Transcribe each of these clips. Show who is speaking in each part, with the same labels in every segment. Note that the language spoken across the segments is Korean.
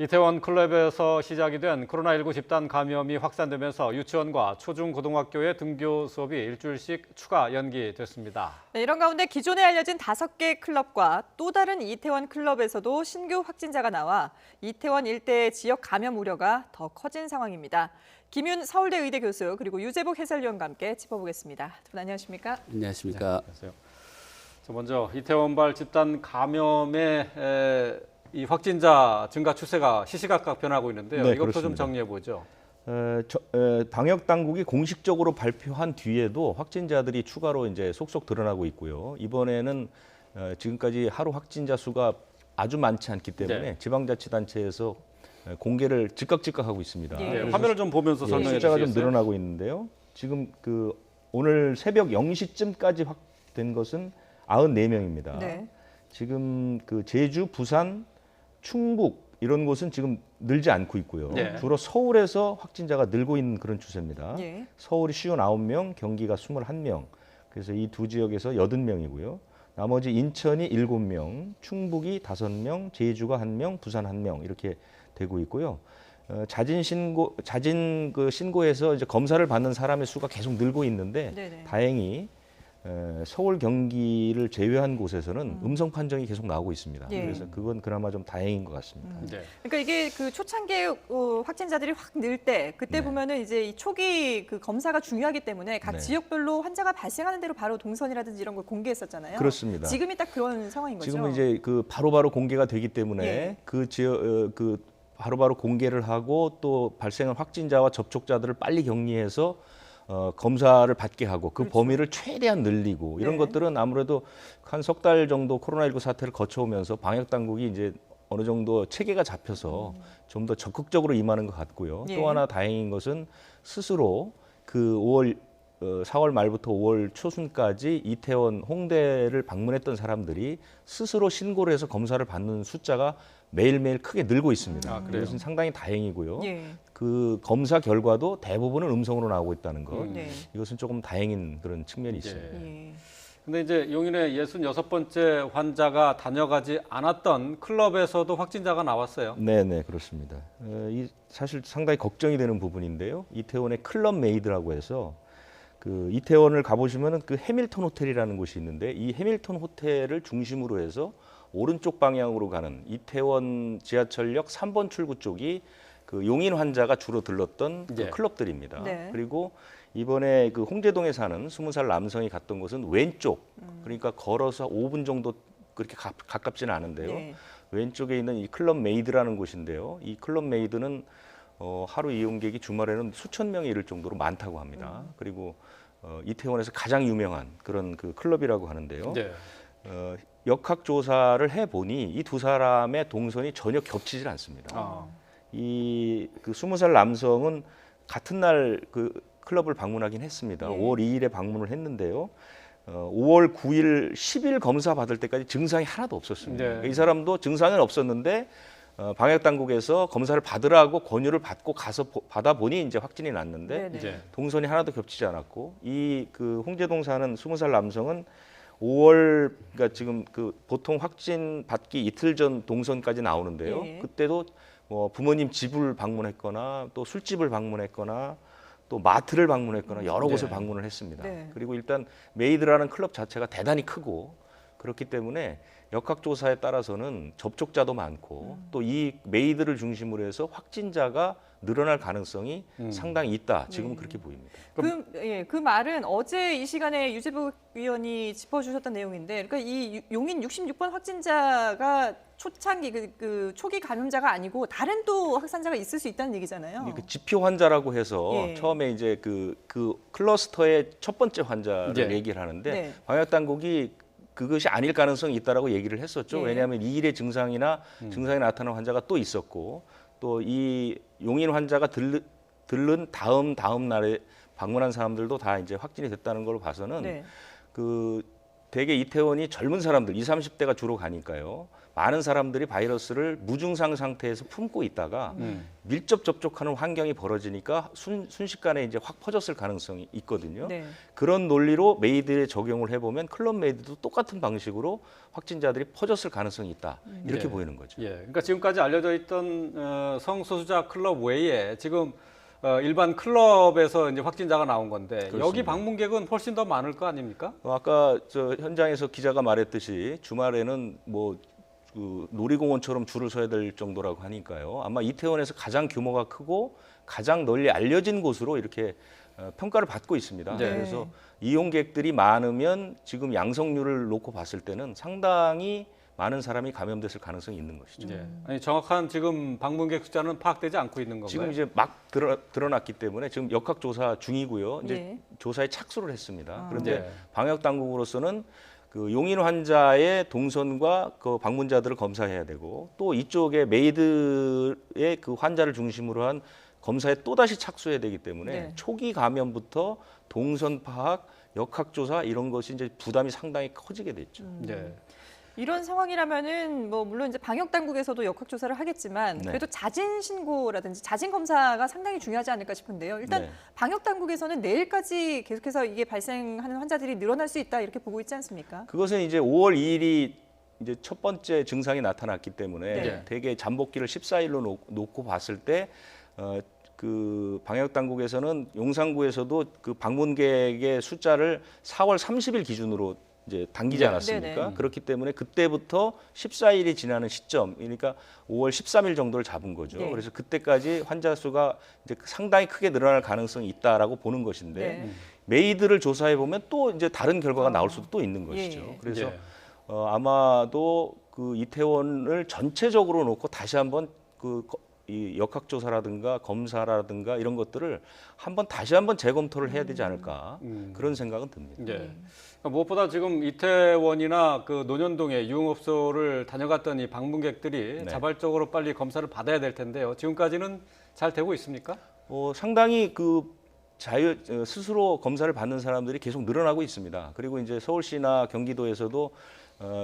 Speaker 1: 이태원 클럽에서 시작이 된 코로나19 집단 감염이 확산되면서 유치원과 초중고등학교의 등교 수업이 일주일씩 추가 연기됐습니다.
Speaker 2: 네, 이런 가운데 기존에 알려진 5개 클럽과 또 다른 이태원 클럽에서도 신규 확진자가 나와 이태원 일대의 지역 감염 우려가 더 커진 상황입니다. 김윤 서울대 의대 교수 그리고 유재복 해설위원과 함께 짚어보겠습니다. 두 분 안녕하십니까?
Speaker 3: 안녕하십니까?
Speaker 1: 네, 안녕하세요. 먼저 이태원발 집단 감염의 이 확진자 증가 추세가 시시각각 변하고 있는데요.
Speaker 4: 네,
Speaker 1: 이것도 좀
Speaker 4: 그렇습니다.
Speaker 1: 정리해 보죠.
Speaker 4: 방역 당국이 공식적으로 발표한 뒤에도 확진자들이 추가로 이제 속속 드러나고 있고요. 이번에는 지금까지 하루 확진자 수가 아주 많지 않기 때문에
Speaker 1: 네.
Speaker 4: 지방자치단체에서 공개를 즉각 하고 있습니다.
Speaker 2: 예.
Speaker 1: 네,
Speaker 4: 그래서
Speaker 1: 화면을 좀 보면서 설명해
Speaker 4: 숫자가 좀
Speaker 1: 주시겠어요?
Speaker 4: 늘어나고 있는데요. 지금 오늘 새벽 0시쯤까지 확된 것은 94명입니다.
Speaker 2: 네.
Speaker 4: 지금 제주, 부산, 충북 이런 곳은 지금 늘지 않고 있고요.
Speaker 1: 네.
Speaker 4: 주로 서울에서 확진자가 늘고 있는 그런 추세입니다.
Speaker 2: 예.
Speaker 4: 서울이 59명, 경기가 21명. 그래서 이 두 지역에서 80명이고요. 나머지 인천이 7명, 충북이 5명, 제주가 1명, 부산 1명 이렇게 되고 있고요. 자진 신고해서 이제 검사를 받는 사람의 수가 계속 늘고 있는데
Speaker 2: 네네.
Speaker 4: 다행히 서울, 경기를 제외한 곳에서는 음성 판정이 계속 나오고 있습니다.
Speaker 2: 예.
Speaker 4: 그래서 그건 그나마 좀 다행인 것 같습니다.
Speaker 1: 네.
Speaker 2: 그러니까 이게 그 초창기에 확진자들이 확 늘 때 그때
Speaker 4: 네.
Speaker 2: 보면은 이제 이 초기 그 검사가 중요하기 때문에 각
Speaker 4: 네.
Speaker 2: 지역별로 환자가 발생하는 대로 바로 동선이라든지 이런 걸 공개했었잖아요.
Speaker 4: 그렇습니다.
Speaker 2: 지금이 딱 그런 상황인 거죠.
Speaker 4: 지금은 이제 바로바로 공개가 되기 때문에
Speaker 2: 예.
Speaker 4: 그 지역 바로바로 공개를 하고 또 발생한 확진자와 접촉자들을 빨리 격리해서 검사를 받게 하고 그
Speaker 2: 그렇죠.
Speaker 4: 범위를 최대한 늘리고 이런
Speaker 2: 네.
Speaker 4: 것들은 아무래도 한 석 달 정도 코로나19 사태를 거쳐오면서 방역 당국이 이제 어느 정도 체계가 잡혀서 좀 더 적극적으로 임하는 것 같고요.
Speaker 2: 예.
Speaker 4: 또 하나 다행인 것은 스스로 4월 말부터 5월 초순까지 이태원, 홍대를 방문했던 사람들이 스스로 신고를 해서 검사를 받는 숫자가 매일매일 크게 늘고 있습니다.
Speaker 1: 아, 그래요?
Speaker 4: 이것은 상당히 다행이고요.
Speaker 2: 예.
Speaker 4: 그 검사 결과도 대부분은 음성으로 나오고 있다는 것.
Speaker 2: 네.
Speaker 4: 이것은 조금 다행인 그런 측면이
Speaker 1: 예.
Speaker 4: 있습니다.
Speaker 2: 예.
Speaker 1: 근데 이제 용인의 66번째 환자가 다녀가지 않았던 클럽에서도 확진자가 나왔어요.
Speaker 4: 네, 그렇습니다. 사실 상당히 걱정이 되는 부분인데요. 이태원의 클럽 메이드라고 해서 이태원을 가보시면은 해밀턴 호텔이라는 곳이 있는데 이 해밀턴 호텔을 중심으로 해서 오른쪽 방향으로 가는 이태원 지하철역 3번 출구 쪽이 용인 환자가 주로 들렀던
Speaker 1: 네.
Speaker 4: 클럽들입니다.
Speaker 2: 네.
Speaker 4: 그리고 이번에 홍제동에 사는 20살 남성이 갔던 곳은 왼쪽, 그러니까 걸어서 5분 정도 그렇게 가깝지는 않은데요.
Speaker 2: 네.
Speaker 4: 왼쪽에 있는 이 클럽 메이드라는 곳인데요. 이 클럽 메이드는 하루 이용객이 주말에는 수천 명에 이를 정도로 많다고 합니다. 그리고 이태원에서 가장 유명한 그런 클럽이라고 하는데요.
Speaker 1: 네.
Speaker 4: 역학 조사를 해보니 이 두 사람의 동선이 전혀 겹치질 않습니다.
Speaker 1: 아,
Speaker 4: 이 20살 남성은 같은 날 클럽을 방문하긴 했습니다.
Speaker 2: 예.
Speaker 4: 5월 2일에 방문을 했는데요. 5월 9일, 10일 검사 받을 때까지 증상이 하나도 없었습니다.
Speaker 1: 네.
Speaker 4: 이 사람도 증상은 없었는데 방역 당국에서 검사를 받으라고 권유를 받고 가서 받아보니 이제 확진이 났는데
Speaker 2: 네네.
Speaker 1: 이제
Speaker 4: 동선이 하나도 겹치지 않았고 이 홍제동 사는 20살 남성은 5월 그러니까 지금 보통 확진 받기 이틀 전 동선까지 나오는데요.
Speaker 2: 예.
Speaker 4: 그때도 부모님 집을 방문했거나 또 술집을 방문했거나 또 마트를 방문했거나 여러 곳을
Speaker 1: 네.
Speaker 4: 방문을 했습니다.
Speaker 2: 네.
Speaker 4: 그리고 일단 메이드라는 클럽 자체가 대단히 크고 그렇기 때문에 역학조사에 따라서는 접촉자도 많고 또 이 메이드를 중심으로 해서 확진자가 늘어날 가능성이 상당히 있다. 지금은
Speaker 2: 네.
Speaker 4: 그렇게 보입니다.
Speaker 2: 그 말은 어제 이 시간에 유재복 위원이 짚어주셨던 내용인데, 그러니까 이 용인 66번 확진자가 초창기 초기 감염자가 아니고 다른 또 확산자가 있을 수 있다는 얘기잖아요.
Speaker 4: 이게 지표 환자라고 해서
Speaker 2: 예.
Speaker 4: 처음에 이제 그 클러스터의 첫 번째 환자를
Speaker 1: 네.
Speaker 4: 얘기를 하는데
Speaker 2: 네.
Speaker 4: 방역 당국이 그것이 아닐 가능성이 있다라고 얘기를 했었죠.
Speaker 2: 예.
Speaker 4: 왜냐하면 2일의 증상이나 증상이 나타난 환자가 또 있었고 또 이 용인 환자가 들른 다음 날에 방문한 사람들도 다 이제 확진이 됐다는 걸로 봐서는
Speaker 2: 네.
Speaker 4: 대개 이태원이 젊은 사람들 20, 30대가 주로 가니까요. 많은 사람들이 바이러스를 무증상 상태에서 품고 있다가 밀접 접촉하는 환경이 벌어지니까 순식간에 이제 확 퍼졌을 가능성이 있거든요.
Speaker 2: 네.
Speaker 4: 그런 논리로 메이드에 적용을 해보면 클럽 메이드도 똑같은 방식으로 확진자들이 퍼졌을 가능성이 있다. 이렇게
Speaker 1: 예.
Speaker 4: 보이는 거죠.
Speaker 1: 예, 그러니까 지금까지 알려져 있던 성소수자 클럽 외에 지금 일반 클럽에서 이제 확진자가 나온 건데
Speaker 4: 그렇습니다.
Speaker 1: 여기 방문객은 훨씬 더 많을 거 아닙니까?
Speaker 4: 아까 저 현장에서 기자가 말했듯이 주말에는 그 놀이공원처럼 줄을 서야 될 정도라고 하니까요. 아마 이태원에서 가장 규모가 크고 가장 널리 알려진 곳으로 이렇게 평가를 받고 있습니다.
Speaker 2: 네.
Speaker 4: 그래서 이용객들이 많으면 지금 양성률을 놓고 봤을 때는 상당히 많은 사람이 감염됐을 가능성이 있는 것이죠.
Speaker 1: 예. 아니 정확한 지금 방문객 숫자는 파악되지 않고 있는 건가요?
Speaker 4: 지금 이제 막 드러났기 때문에 지금 역학조사 중이고요. 이제
Speaker 2: 예.
Speaker 4: 조사에 착수를 했습니다.
Speaker 2: 아.
Speaker 4: 그런데
Speaker 1: 네.
Speaker 4: 방역 당국으로서는 그 용인 환자의 동선과 그 방문자들을 검사해야 되고 또 이쪽에 메이드의 그 환자를 중심으로 한 검사에 또다시 착수해야 되기 때문에
Speaker 2: 네.
Speaker 4: 초기 감염부터 동선 파악, 역학조사 이런 것이 이제 부담이 상당히 커지게 됐죠.
Speaker 1: 예.
Speaker 2: 이런 상황이라면은 뭐 물론 이제 방역 당국에서도 역학조사를 하겠지만
Speaker 4: 네.
Speaker 2: 그래도 자진 신고라든지 자진 검사가 상당히 중요하지 않을까 싶은데요. 일단
Speaker 4: 네.
Speaker 2: 방역 당국에서는 내일까지 계속해서 이게 발생하는 환자들이 늘어날 수 있다 이렇게 보고 있지 않습니까?
Speaker 4: 그것은 이제 5월 2일이 이제 첫 번째 증상이 나타났기 때문에
Speaker 2: 네.
Speaker 4: 대개 잠복기를 14일로 놓고 봤을 때 그 방역 당국에서는 용산구에서도 그 방문객의 숫자를 4월 30일 기준으로 이제 당기지
Speaker 1: 네.
Speaker 4: 않았습니까?
Speaker 2: 네네.
Speaker 4: 그렇기 때문에 그때부터 14일이 지나는 시점, 그러니까 5월 13일 정도를 잡은 거죠.
Speaker 2: 네.
Speaker 4: 그래서 그때까지 환자 수가 이제 상당히 크게 늘어날 가능성이 있다라고 보는 것인데
Speaker 2: 네.
Speaker 4: 메이드를 조사해 보면 또 이제 다른 결과가 나올 수도 또 있는 것이죠.
Speaker 2: 예.
Speaker 4: 그래서
Speaker 1: 예.
Speaker 4: 아마도 그 이태원을 전체적으로 놓고 다시 한번 이 역학조사라든가 검사라든가 이런 것들을 다시 한번 재검토를 해야 되지 않을까 그런 생각은 듭니다.
Speaker 1: 예. 그러니까 무엇보다 지금 이태원이나 그 논현동의 유흥업소를 다녀갔던 이 방문객들이
Speaker 4: 네.
Speaker 1: 자발적으로 빨리 검사를 받아야 될 텐데요. 지금까지는 잘 되고 있습니까?
Speaker 4: 상당히 스스로 검사를 받는 사람들이 계속 늘어나고 있습니다. 그리고 이제 서울시나 경기도에서도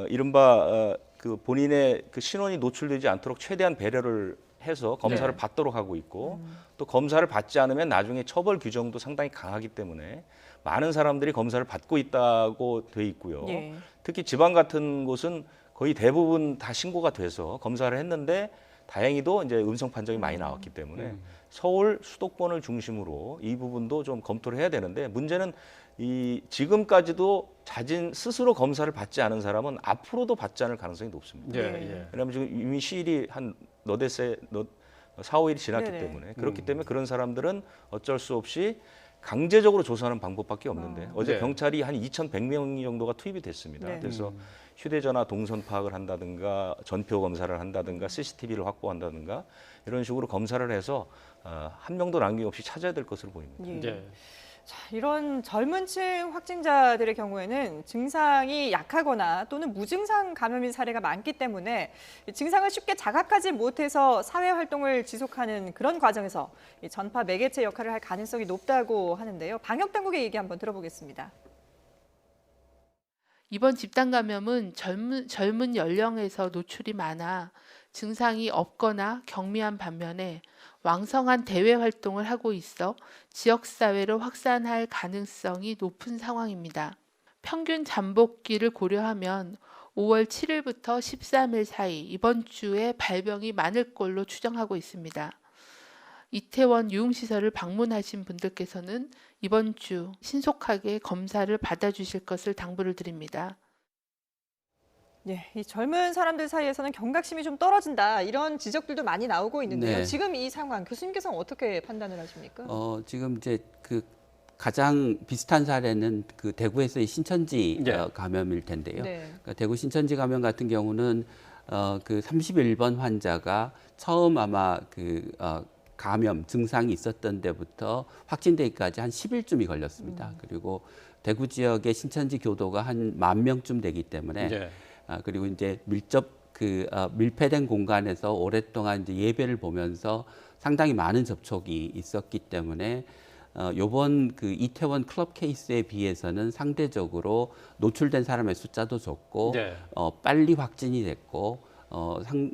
Speaker 4: 이른바 그 본인의 그 신원이 노출되지 않도록 최대한 배려를 해서 검사를
Speaker 1: 네.
Speaker 4: 받도록 하고 있고 또 검사를 받지 않으면 나중에 처벌 규정도 상당히 강하기 때문에 많은 사람들이 검사를 받고 있다고 돼 있고요.
Speaker 2: 예.
Speaker 4: 특히 지방 같은 곳은 거의 대부분 다 신고가 돼서 검사를 했는데 다행히도 이제 음성 판정이 많이 나왔기 때문에 서울 수도권을 중심으로 이 부분도 좀 검토를 해야 되는데 문제는 지금까지도 스스로 검사를 받지 않은 사람은 앞으로도 받지 않을 가능성이 높습니다.
Speaker 1: 예,
Speaker 2: 네.
Speaker 1: 예.
Speaker 4: 왜냐하면 지금 이미 시일이 한 4, 5일이 지났기
Speaker 2: 네네.
Speaker 4: 때문에 그렇기 때문에 그런 사람들은 어쩔 수 없이 강제적으로 조사하는 방법밖에 없는데 어제
Speaker 1: 네.
Speaker 4: 경찰이 한 2,100명 정도가 투입이 됐습니다.
Speaker 2: 네.
Speaker 4: 그래서 휴대전화 동선 파악을 한다든가 전표 검사를 한다든가 CCTV를 확보한다든가 이런 식으로 검사를 해서 한 명도 남김없이 찾아야 될 것으로 보입니다.
Speaker 2: 예.
Speaker 1: 예.
Speaker 2: 자, 이런 젊은 층 확진자들의 경우에는 증상이 약하거나 또는 무증상 감염인 사례가 많기 때문에 이 증상을 쉽게 자각하지 못해서 사회 활동을 지속하는 그런 과정에서 이 전파 매개체 역할을 할 가능성이 높다고 하는데요. 방역 당국의 얘기 한번 들어보겠습니다.
Speaker 3: 이번 집단 감염은 젊은 연령에서 노출이 많아 증상이 없거나 경미한 반면에 왕성한 대외 활동을 하고 있어 지역사회로 확산할 가능성이 높은 상황입니다. 평균 잠복기를 고려하면 5월 7일부터 13일 사이 이번 주에 발병이 많을 걸로 추정하고 있습니다. 이태원 유흥시설을 방문하신 분들께서는 이번 주 신속하게 검사를 받아주실 것을 당부를 드립니다.
Speaker 2: 예, 이 젊은 사람들 사이에서는 경각심이 좀 떨어진다 이런 지적들도 많이 나오고 있는데요.
Speaker 5: 네.
Speaker 2: 지금 이 상황 교수님께서는 어떻게 판단을 하십니까?
Speaker 5: 지금 이제 그 가장 비슷한 사례는 그 대구에서의 신천지
Speaker 1: 네.
Speaker 5: 감염일 텐데요.
Speaker 2: 네.
Speaker 5: 그러니까 대구 신천지 감염 같은 경우는 그 31번 환자가 처음 아마 감염 증상이 있었던 데부터 확진되기까지 한 10일쯤이 걸렸습니다. 그리고 대구 지역의 신천지 교도가 한 10,000명쯤 되기 때문에
Speaker 1: 예.
Speaker 5: 그리고 이제 밀폐된 공간에서 오랫동안 이제 예배를 보면서 상당히 많은 접촉이 있었기 때문에 요번 그 이태원 클럽 케이스에 비해서는 상대적으로 노출된 사람의 숫자도 적고
Speaker 1: 네.
Speaker 5: 빨리 확진이 됐고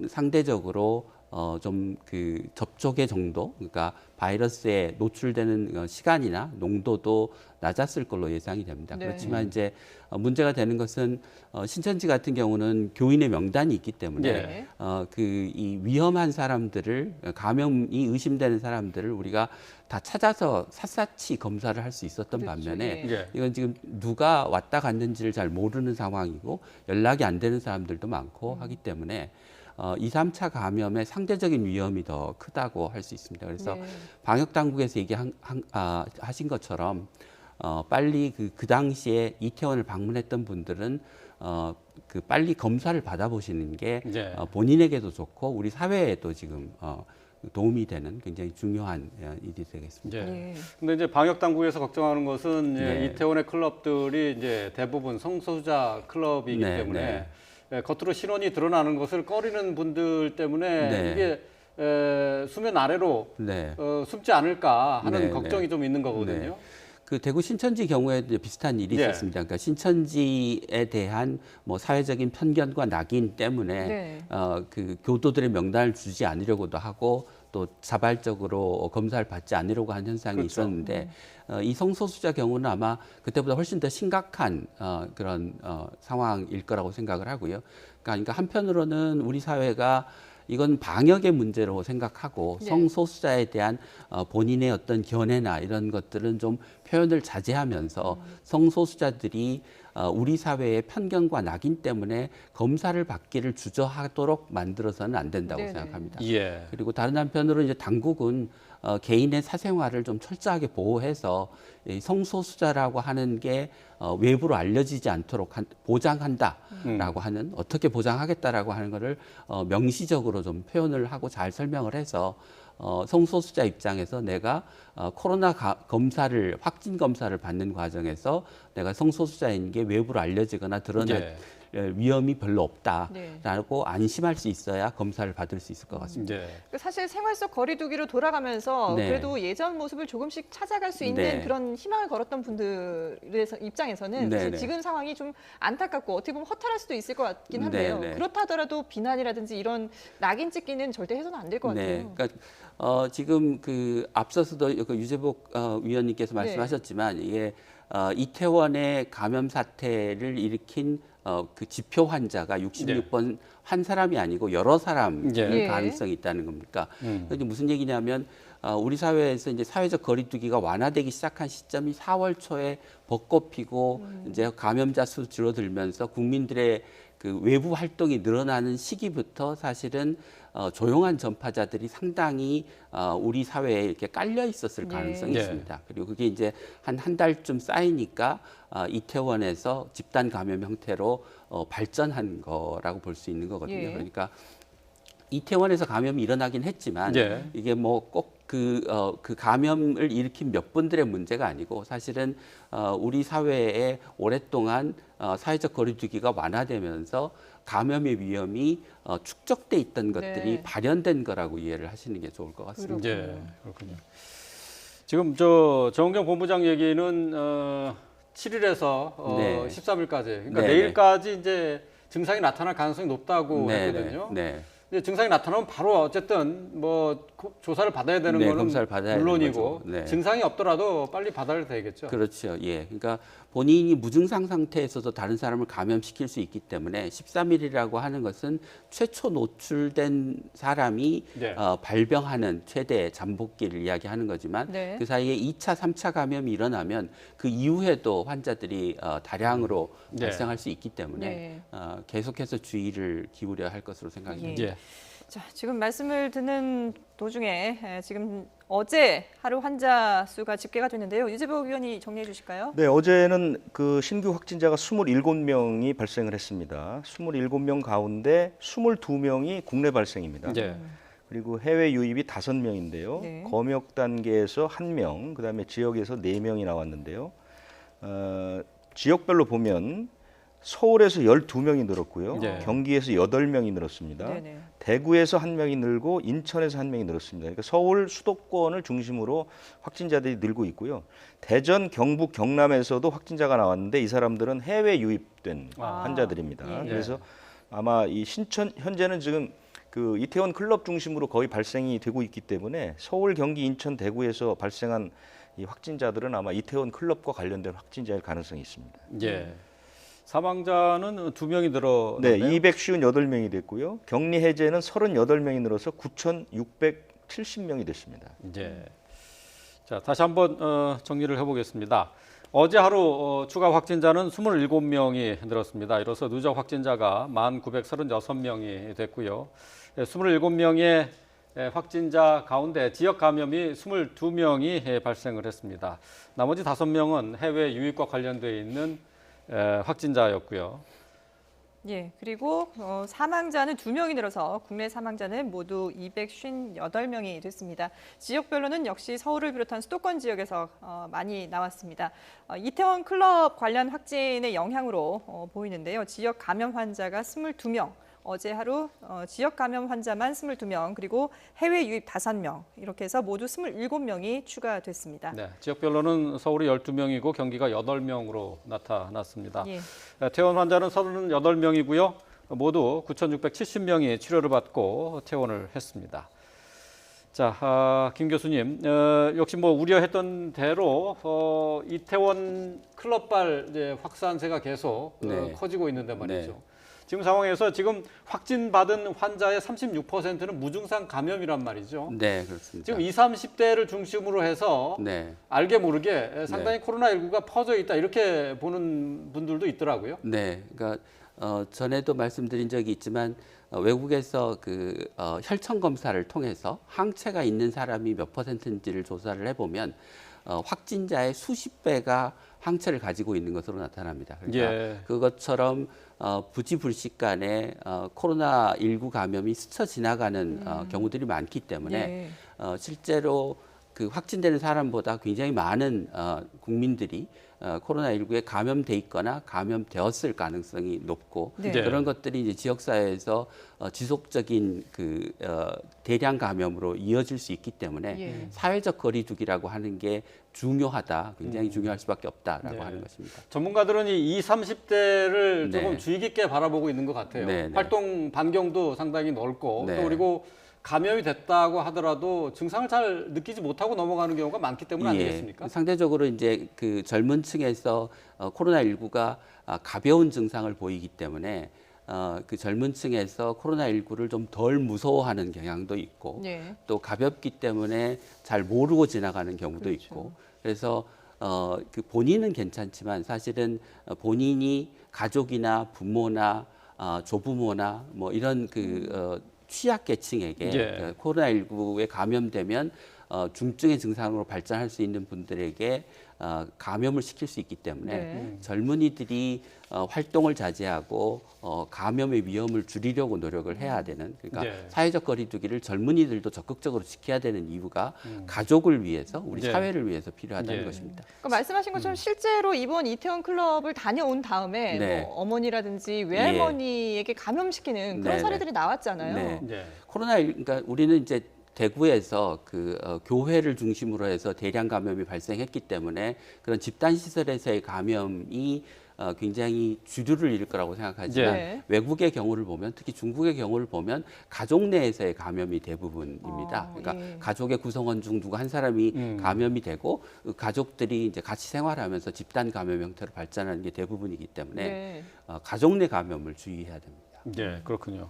Speaker 5: 상대적으로 좀 그 접촉의 정도, 그러니까 바이러스에 노출되는 시간이나 농도도 낮았을 걸로 예상이 됩니다.
Speaker 2: 네.
Speaker 5: 그렇지만 이제 문제가 되는 것은 신천지 같은 경우는 교인의 명단이 있기 때문에
Speaker 2: 네.
Speaker 5: 그 이 위험한 사람들을 감염이 의심되는 사람들을 우리가 다 찾아서 샅샅이 검사를 할 수 있었던
Speaker 2: 그렇죠.
Speaker 5: 반면에
Speaker 2: 예.
Speaker 1: 예.
Speaker 5: 이건 지금 누가 왔다 갔는지를 잘 모르는 상황이고 연락이 안 되는 사람들도 많고 하기 때문에 2, 3차 감염의 상대적인 위험이 더 크다고 할 수 있습니다. 그래서
Speaker 2: 네.
Speaker 5: 방역 당국에서 얘기하신 것처럼 빨리 그 당시에 이태원을 방문했던 분들은 그 빨리 검사를 받아보시는 게
Speaker 1: 네.
Speaker 5: 본인에게도 좋고 우리 사회에도 지금 도움이 되는 굉장히 중요한 일이 되겠습니다.
Speaker 1: 예.
Speaker 2: 네.
Speaker 1: 근데 이제 방역 당국에서 걱정하는 것은
Speaker 5: 네.
Speaker 1: 이태원의 클럽들이 이제 대부분 성소수자 클럽이기
Speaker 5: 네,
Speaker 1: 때문에
Speaker 5: 네.
Speaker 1: 겉으로 신원이 드러나는 것을 꺼리는 분들 때문에
Speaker 5: 네.
Speaker 1: 이게 수면 아래로
Speaker 5: 네.
Speaker 1: 숨지 않을까 하는
Speaker 5: 네,
Speaker 1: 걱정이
Speaker 5: 네.
Speaker 1: 좀 있는 거거든요.
Speaker 5: 네. 그 대구 신천지 경우에도 비슷한 일이
Speaker 1: 예.
Speaker 5: 있었습니다. 그러니까 신천지에 대한 뭐 사회적인 편견과 낙인 때문에
Speaker 2: 네.
Speaker 5: 그 교도들의 명단을 주지 않으려고도 하고 또 자발적으로 검사를 받지 않으려고 하는 현상이
Speaker 1: 그렇죠.
Speaker 5: 있었는데 이 성소수자 경우는 아마 그때보다 훨씬 더 심각한 그런 상황일 거라고 생각을 하고요. 그러니까 한편으로는 우리 사회가 이건 방역의 문제로 생각하고
Speaker 2: 네.
Speaker 5: 성소수자에 대한 본인의 어떤 견해나 이런 것들은 좀 표현을 자제하면서 성소수자들이 우리 사회의 편견과 낙인 때문에 검사를 받기를 주저하도록 만들어서는 안 된다고
Speaker 2: 네네.
Speaker 5: 생각합니다.
Speaker 1: 예.
Speaker 5: 그리고 다른 한편으로 이제 당국은 개인의 사생활을 좀 철저하게 보호해서 이 성소수자라고 하는 게 외부로 알려지지 않도록 보장한다라고 하는 어떻게 보장하겠다라고 하는 거를 명시적으로 좀 표현을 하고 잘 설명을 해서 성소수자 입장에서 내가 코로나 검사를 확진 검사를 받는 과정에서 내가 성소수자인 게 외부로 알려지거나 드러날
Speaker 1: 예.
Speaker 5: 위험이 별로
Speaker 2: 네.
Speaker 5: 없다라고 안심할 수 있어야 검사를 받을 수 있을 것 같습니다.
Speaker 1: 예.
Speaker 2: 사실 생활 속 거리두기로 돌아가면서
Speaker 5: 네.
Speaker 2: 그래도 예전 모습을 조금씩 찾아갈 수 있는
Speaker 5: 네.
Speaker 2: 그런 희망을 걸었던 분들의 입장에서는
Speaker 5: 네,
Speaker 2: 사실
Speaker 5: 네.
Speaker 2: 지금 상황이 좀 안타깝고 어떻게 보면 허탈할 수도 있을 것 같긴 한데요.
Speaker 5: 네, 네.
Speaker 2: 그렇다 하더라도 비난이라든지 이런 낙인 찍기는 절대 해서는 안 될 것 같아요.
Speaker 5: 네, 그러니까 지금 그 앞서서도 그 유재복 위원님께서 말씀하셨지만 이게 이태원의 감염 사태를 일으킨 그 지표 환자가 66번 한 사람이 아니고 여러 사람일
Speaker 1: 예.
Speaker 5: 가능성이 있다는 겁니까? 그게 무슨 얘기냐면 우리 사회에서 이제 사회적 거리두기가 완화되기 시작한 시점이 4월 초에 벚꽃 피고 이제 감염자 수 줄어들면서 국민들의 그 외부 활동이 늘어나는 시기부터 사실은 조용한 전파자들이 상당히 우리 사회에 이렇게 깔려 있었을
Speaker 2: 네.
Speaker 5: 가능성이
Speaker 1: 네.
Speaker 5: 있습니다. 그리고 그게 이제 한 달쯤 쌓이니까 이태원에서 집단 감염 형태로 발전한 거라고 볼 수 있는 거거든요.
Speaker 2: 예.
Speaker 5: 그러니까 이태원에서 감염이 일어나긴 했지만
Speaker 1: 예.
Speaker 5: 이게 뭐 꼭 그 감염을 일으킨 몇 분들의 문제가 아니고 사실은 우리 사회에 오랫동안 사회적 거리두기가 완화되면서 감염의 위험이 축적돼 있던 것들이
Speaker 2: 네.
Speaker 5: 발현된 거라고 이해를 하시는 게 좋을 것 같습니다.
Speaker 1: 예. 그렇군요. 지금 저 정은경 본부장 얘기는 7일에서
Speaker 5: 네.
Speaker 1: 13일까지, 그러니까
Speaker 5: 네,
Speaker 1: 내일까지 이제 증상이 나타날 가능성이 높다고 했거든요.
Speaker 5: 네.
Speaker 1: 근데 증상이 나타나면 바로 어쨌든 뭐 조사를 받아야 되는
Speaker 5: 네,
Speaker 1: 거는
Speaker 5: 검사를 받아야 되는
Speaker 1: 물론이고
Speaker 5: 거죠. 네.
Speaker 1: 증상이 없더라도 빨리 받아야 되겠죠.
Speaker 5: 그렇죠. 예. 그러니까 본인이 무증상 상태에서도 다른 사람을 감염시킬 수 있기 때문에 13일이라고 하는 것은 최초 노출된 사람이
Speaker 1: 네.
Speaker 5: 발병하는 최대 잠복기를 이야기하는 거지만
Speaker 2: 네.
Speaker 5: 그 사이에 2차, 3차 감염이 일어나면 그 이후에도 환자들이 다량으로
Speaker 1: 네.
Speaker 5: 발생할 수 있기 때문에
Speaker 2: 네.
Speaker 5: 계속해서 주의를 기울여야 할 것으로 생각합니다.
Speaker 1: 예.
Speaker 2: 자, 지금 말씀을 듣는 도중에 지금 어제 하루 환자 수가 집계가 됐는데요. 유재복 위원이 정리해 주실까요?
Speaker 4: 네, 어제는 그 신규 확진자가 27명이 발생을 했습니다. 27명 가운데 22명이 국내 발생입니다.
Speaker 1: 예.
Speaker 4: 그리고 해외 유입이 5명인데요.
Speaker 2: 네.
Speaker 4: 검역 단계에서 1명, 그다음에 지역에서 4명이 나왔는데요. 지역별로 보면 서울에서 12명이 늘었고요.
Speaker 1: 네.
Speaker 4: 경기에서 8명이 늘었습니다.
Speaker 2: 네네.
Speaker 4: 대구에서 1명이 늘고 인천에서 1명이 늘었습니다. 그러니까 서울 수도권을 중심으로 확진자들이 늘고 있고요. 대전, 경북, 경남에서도 확진자가 나왔는데 이 사람들은 해외 유입된
Speaker 1: 아.
Speaker 4: 환자들입니다.
Speaker 2: 예.
Speaker 4: 그래서 아마 이 신천 현재는 지금 그 이태원 클럽 중심으로 거의 발생이 되고 있기 때문에 서울, 경기, 인천, 대구에서 발생한 이 확진자들은 아마 이태원 클럽과 관련된 확진자일 가능성이 있습니다.
Speaker 1: 예. 사망자는 2명이
Speaker 4: 네,
Speaker 1: 늘었네요.
Speaker 4: 258명이 됐고요. 격리 해제는 38명이 늘어서 9,670명이 됐습니다.
Speaker 1: 예. 자, 다시 한번 정리를 해보겠습니다. 어제 하루 추가 확진자는 27명이 늘었습니다. 이로써 누적 확진자가 1,936명이 됐고요. 27명의 확진자 가운데 지역 감염이 22명이 발생을 했습니다. 나머지 5명은 해외 유입과 관련되어 있는 확진자였고요.
Speaker 2: 예, 그리고 사망자는 2명이 늘어서 국내 사망자는 모두 258명이 됐습니다. 지역별로는 역시 서울을 비롯한 수도권 지역에서 많이 나왔습니다. 이태원 클럽 관련 확진의 영향으로 보이는데요. 지역 감염 환자가 22명, 어제 하루 지역 감염 환자만 22명, 그리고 해외 유입 5명, 이렇게 해서 모두 27명이 추가됐습니다.
Speaker 1: 네, 지역별로는 서울이 12명이고 경기가 8명으로 나타났습니다.
Speaker 2: 예.
Speaker 1: 퇴원 환자는 38명이고요. 모두 9,670명이 치료를 받고 퇴원을 했습니다. 자, 김 교수님, 역시 뭐 우려했던 대로 이태원 클럽발 이제 확산세가 계속
Speaker 5: 네.
Speaker 1: 커지고 있는데 말이죠.
Speaker 5: 네.
Speaker 1: 지금 상황에서 지금 확진받은 환자의 36%는 무증상 감염이란 말이죠.
Speaker 5: 네, 그렇습니다.
Speaker 1: 지금 20, 30대를 중심으로 해서
Speaker 5: 네.
Speaker 1: 알게 모르게 상당히 코로나19가 퍼져 있다 이렇게 보는 분들도 있더라고요.
Speaker 5: 네, 그러니까 전에도 말씀드린 적이 있지만 외국에서 그 혈청 검사를 통해서 항체가 있는 사람이 몇 %인지를 조사를 해보면 확진자의 수십 배가 항체를 가지고 있는 것으로 나타납니다. 그러니까
Speaker 1: 예.
Speaker 5: 그것처럼 부지불식간에 코로나19 감염이 스쳐 지나가는 경우들이 많기 때문에
Speaker 2: 예.
Speaker 5: 실제로 그 확진되는 사람보다 굉장히 많은 국민들이 코로나19에 감염돼 있거나 감염되었을 가능성이 높고
Speaker 2: 네.
Speaker 5: 그런 것들이 이제 지역사회에서 지속적인 그 대량 감염으로 이어질 수 있기 때문에
Speaker 2: 예.
Speaker 5: 사회적 거리두기라고 하는 게 중요하다, 굉장히 중요할 수밖에 없다라고
Speaker 1: 네.
Speaker 5: 하는 것입니다.
Speaker 1: 전문가들은 이 20, 30대를
Speaker 5: 네.
Speaker 1: 조금 주의 깊게 바라보고 있는 것 같아요.
Speaker 5: 네, 네.
Speaker 1: 활동 반경도 상당히 넓고
Speaker 5: 네.
Speaker 1: 또 그리고 감염이 됐다고 하더라도 증상을 잘 느끼지 못하고 넘어가는 경우가 많기 때문 아니겠습니까?
Speaker 5: 상대적으로 이제 그 젊은 층에서 코로나19가 가벼운 증상을 보이기 때문에 그 젊은 층에서 코로나19를 좀 덜 무서워하는 경향도 있고
Speaker 2: 예.
Speaker 5: 또 가볍기 때문에 잘 모르고 지나가는 경우도
Speaker 2: 그렇죠.
Speaker 5: 있고 그래서 그 본인은 괜찮지만 사실은 본인이 가족이나 부모나 조부모나 뭐 이런 그 취약계층에게
Speaker 1: 예.
Speaker 5: 코로나19에 감염되면 중증의 증상으로 발전할 수 있는 분들에게 감염을 시킬 수 있기 때문에
Speaker 2: 네.
Speaker 5: 젊은이들이 활동을 자제하고 감염의 위험을 줄이려고 노력을 해야 되는 그러니까
Speaker 1: 네.
Speaker 5: 사회적 거리두기를 젊은이들도 적극적으로 지켜야 되는 이유가 가족을 위해서 우리
Speaker 1: 네.
Speaker 5: 사회를 위해서 필요하다는
Speaker 1: 네.
Speaker 5: 것입니다.
Speaker 2: 그러니까 말씀하신 것처럼 실제로 이번 이태원 클럽을 다녀온 다음에
Speaker 5: 네.
Speaker 2: 뭐 어머니라든지 외할머니에게 감염시키는 그런
Speaker 5: 네,
Speaker 2: 사례들이 나왔잖아요.
Speaker 5: 네.
Speaker 1: 네.
Speaker 5: 그러니까 우리는 이제 대구에서 그 교회를 중심으로 해서 대량 감염이 발생했기 때문에 그런 집단 시설에서의 감염이 굉장히 주류를 이룰 거라고 생각하지만
Speaker 2: 네.
Speaker 5: 외국의 경우를 보면 특히 중국의 경우를 보면 가족 내에서의 감염이 대부분입니다. 그러니까
Speaker 2: 예.
Speaker 5: 가족의 구성원 중 누구 한 사람이 감염이 되고 그 가족들이 이제 같이 생활하면서 집단 감염 형태로 발전하는 게 대부분이기 때문에
Speaker 2: 네.
Speaker 5: 가족 내 감염을 주의해야 됩니다.
Speaker 1: 네, 그렇군요.